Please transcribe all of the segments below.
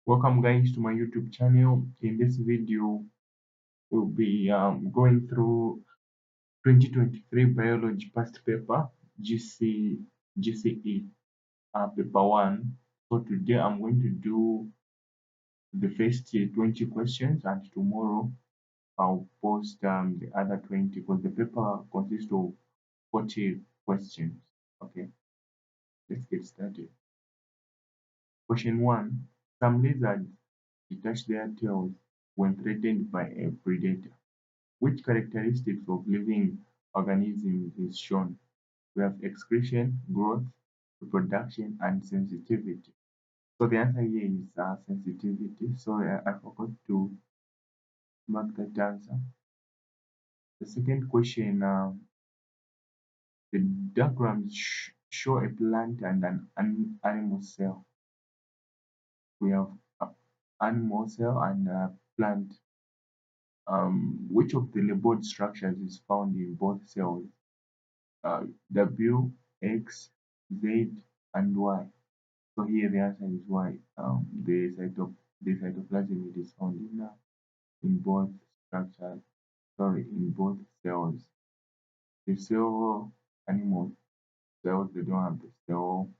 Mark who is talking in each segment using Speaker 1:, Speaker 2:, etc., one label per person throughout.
Speaker 1: Welcome guys to my YouTube channel. In this video, we'll be going through 2023 biology past paper GC GCE paper 1. So today I'm going to do the first 20 questions, and tomorrow I'll post the other 20 because the paper consists of 40 questions. Okay, let's get started. Question 1. Some lizards detach their tails when threatened by a predator. Which characteristics of living organisms is shown? We have excretion, growth, reproduction, and sensitivity. So the answer here is sensitivity. Sorry, I forgot to mark that answer. The second question, the diagrams show a plant and an animal cell. We have a animal cell and a plant. Which of the labeled structures is found in both cells? W, X, Z, and Y. So here the answer is Y. The cytoplasm is found in both structures. Sorry, in both cells. The cell animal cells, they don't have the cell.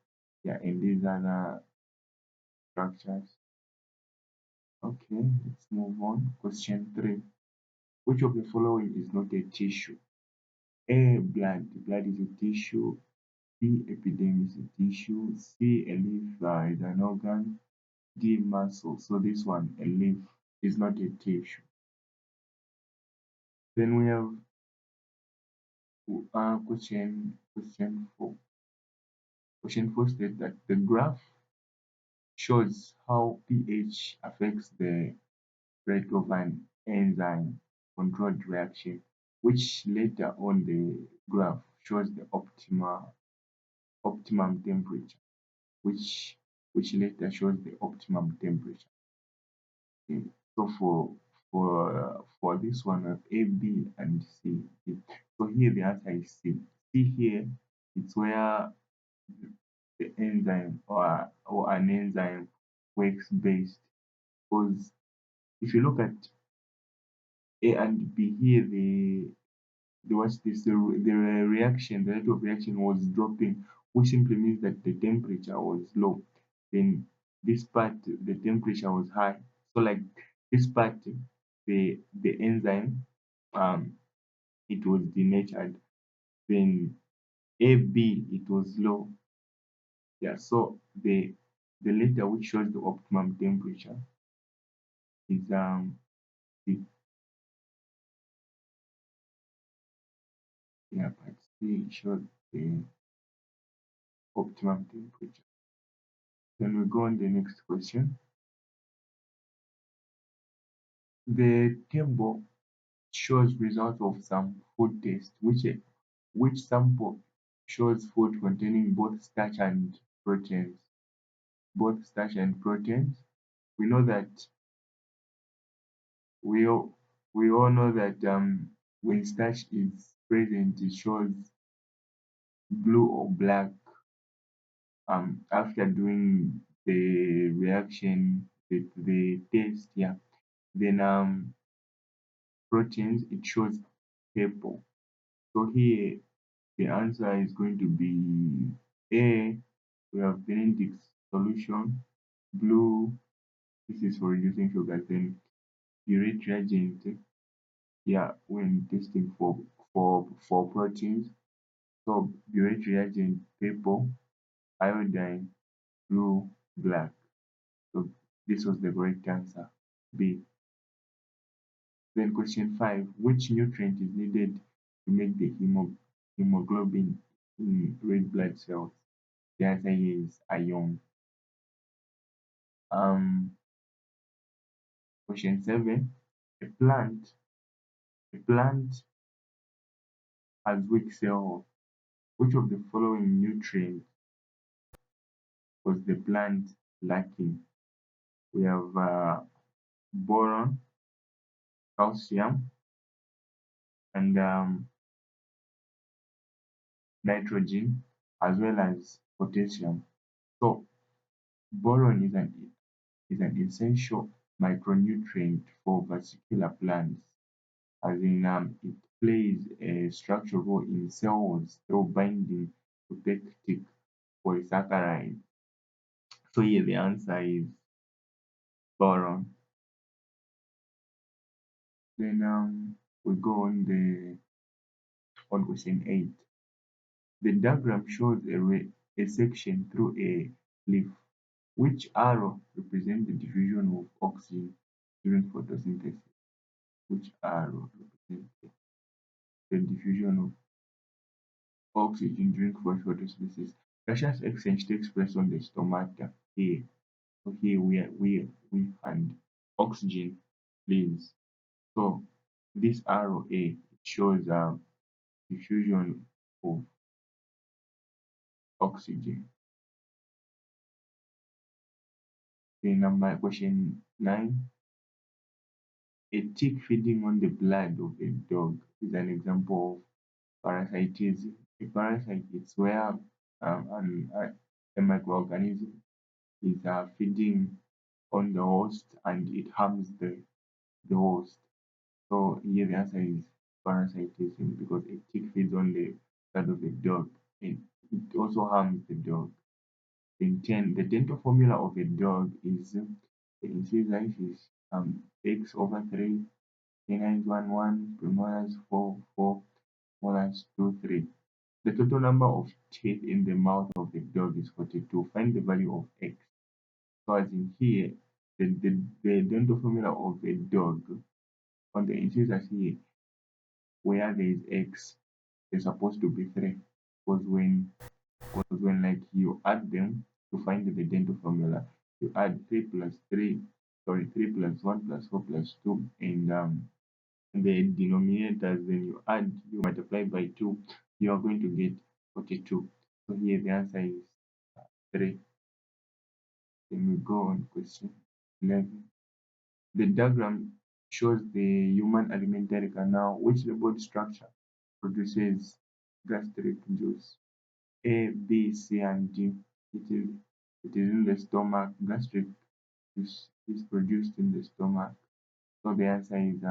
Speaker 1: Yeah, in these other structures. Okay, let's move on. Question 3. Which of the following is not a tissue? A, blood. Blood is a tissue. B, epidermis is a tissue. C, a leaf is an organ. D, muscle. So this one, a leaf, is not a tissue. Then we have question 4. Question 4 states that the graph shows how pH affects the rate of an enzyme controlled reaction, which later on the graph shows the optimum temperature, which later shows the optimum temperature. Okay. So for this one, we have A, B, and C. Okay. So here the answer is C. C here, it's where the enzyme or an enzyme works best. Because if you look at A and B here, the what's this the reaction, the rate of reaction was dropping, which simply means that the temperature was low. Then this part, the temperature was high. So like this part, the enzyme, um it was denatured. Then AB, it was low. Yeah, so the later, which shows the optimum temperature, is C. Yeah, but C shows the optimum temperature. Then we go on the next question. The table shows results of some food test, which sample shows food containing both starch and proteins. Both starch and proteins. We know that we all we all know that when starch is present, it shows blue or black. After doing the reaction, the test, yeah. Then proteins, it shows purple. So here the answer is going to be A. We have Benedict solution. Blue, this is for reducing sugar. Then purate reagent, yeah, when testing for proteins. So purate reagent, purple, iodine, blue, black. So this was the correct answer, B. Then question 5. Which nutrient is needed to make the hemoglobin in red blood cells? The answer here is iron. Um, Question 7. A plant a plant has weak cell. Which of the following nutrients was the plant lacking? We have boron, calcium, and nitrogen, as well as potassium. So boron is an essential micronutrient for vascular plants, as in it plays a structural role in cells through binding to peptide polysaccharide. So here the answer is boron. Then we go on question 8. The diagram shows a section through a leaf. Which arrow represents the diffusion of oxygen during photosynthesis? Which arrow represents the diffusion of oxygen during photosynthesis? Gaseous exchange takes place on the stomata here. So here we find oxygen leaves. So this arrow A shows diffusion of oxygen. Then number question 9. A tick feeding on the blood of a dog is an example of parasitism. A parasite is where a microorganism is feeding on the host and it harms the host. So here the answer is parasitism because a tick feeds on the blood of a dog and it also harms the dog. In 10, the dental formula of a dog is the incisors is X over 3, canines 1 1, premolars 4 4, molars 2 3. The total number of teeth in the mouth of the dog is 42. Find the value of X. So as in here, the dental formula of a dog on the incisors here, where there is X, there's supposed to be 3. Because when like you add them to find the dental formula, you add 3 plus 3, sorry, 3 plus 1 plus 4 plus 2, and the denominators, when you add, you multiply by 2, you are going to get 42. So here the answer is 3. Then we go on question 11. The diagram shows the human alimentary canal, which the body structure produces gastric juice. A, B, C, and D. It is it is in the stomach. Gastric juice is produced in the stomach. So the answer is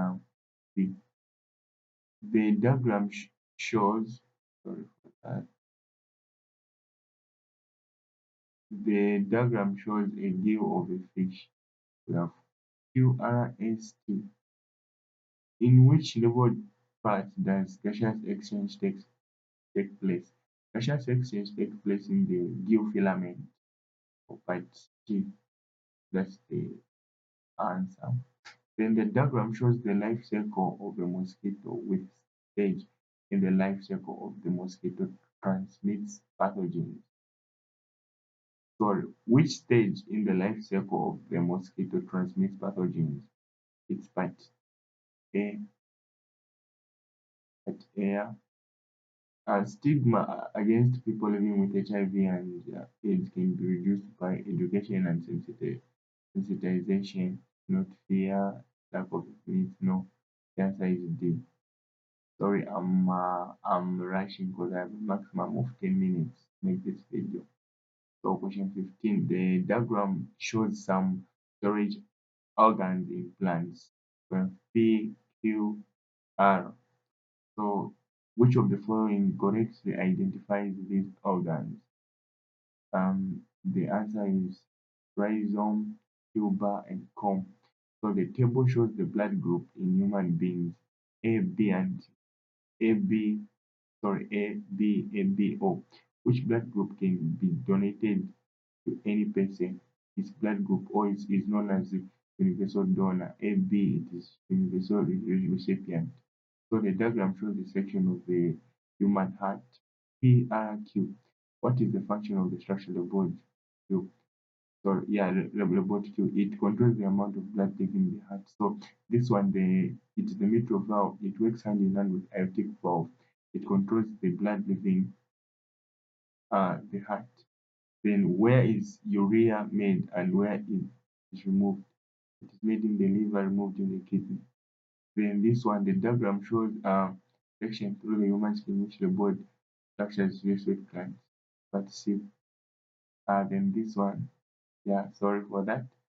Speaker 1: B. The diagram shows sorry for that. The diagram shows a gill of a fish. We have QRST. In which labeled part does gaseous exchange take place? Gaseous exchange takes place in the gill filament or part G. That's the answer. Then the diagram shows the life cycle of a mosquito with stage in the life cycle of the mosquito transmits pathogens. Sorry, which stage in the life cycle of the mosquito transmits pathogens? It's part A, part air. Stigma against people living with HIV and AIDS can be reduced by education and sensitization, not fear, lack of needs. No, the answer is D. Sorry, I'm rushing because I have a maximum of 10 minutes to make this video. So question 15, the diagram shows some storage organs in plants. P, Q, R. So which of the following correctly identifies these organs? The answer is rhizome, tuber, and comb. So the table shows the blood group in human beings. A, B, and A, B, sorry, A, B, A, B, O. Which blood group can be donated to any person? Its blood group O is known as the universal donor. A, B, it is universal recipient. So the diagram shows the section of the human heart. PRQ. What is the function of the structure of the body? Q. So yeah, the body Q. It controls the amount of blood leaving the heart. So this one, it's the mitral valve. It works hand in hand with aortic valve. It controls the blood leaving the heart. Then where is urea made and where it is removed? It is made in the liver, removed in the kidney. Then this one, the diagram shows section through the human skin which the body structures use with glands. But see, then this one, yeah, sorry for that.